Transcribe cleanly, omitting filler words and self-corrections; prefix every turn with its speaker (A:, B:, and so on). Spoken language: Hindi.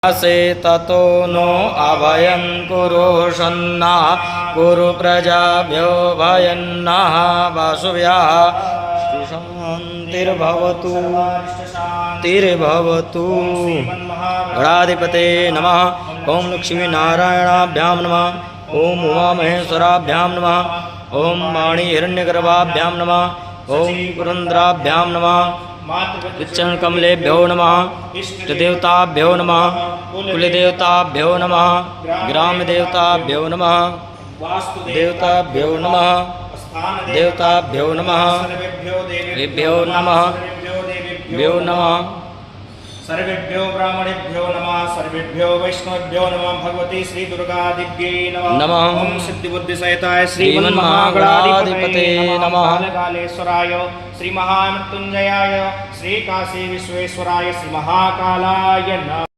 A: से ततो नो अभयं कुरु सन्नः कुरु प्रजाभ्यो भयन्नः वासुभ्यः शान्तिर्भवतु तिर्भवतु। गणाधिपते नमः। ओं लक्ष्मीनारायणाभ्यां नमः। ओं उमामहेश्वराभ्यां नमः। ओं वाणीहिरण्यगर्भाभ्यां नमः। ओं पुरन्द्राभ्यां नमः। चरणकमलेभ्यो नमः। इष्टदेवताभ्यो नमः। कुलदेवताभ्यो नमः। ग्रामदेवताभ्यो नमः। देवताभ्यो नमः। देवताभ्यो नमः। देवेभ्यो नमः। भ्यो नमः।
B: सर्वेभ्यो ब्राह्मणेभ्यो नमः। सर्वेभ्यो वैष्णवेभ्यो नमः। भगवती श्री दुर्गादिव्यै
A: नमः।
B: ओम सिद्धिबुद्धिसहिताय
A: श्रीमन्महागणाधिपते नमः।
B: कालेश्वराय श्री महामृत्युंजयाय श्री काशी विश्वेश्वराय श्री महाकालाय नमः।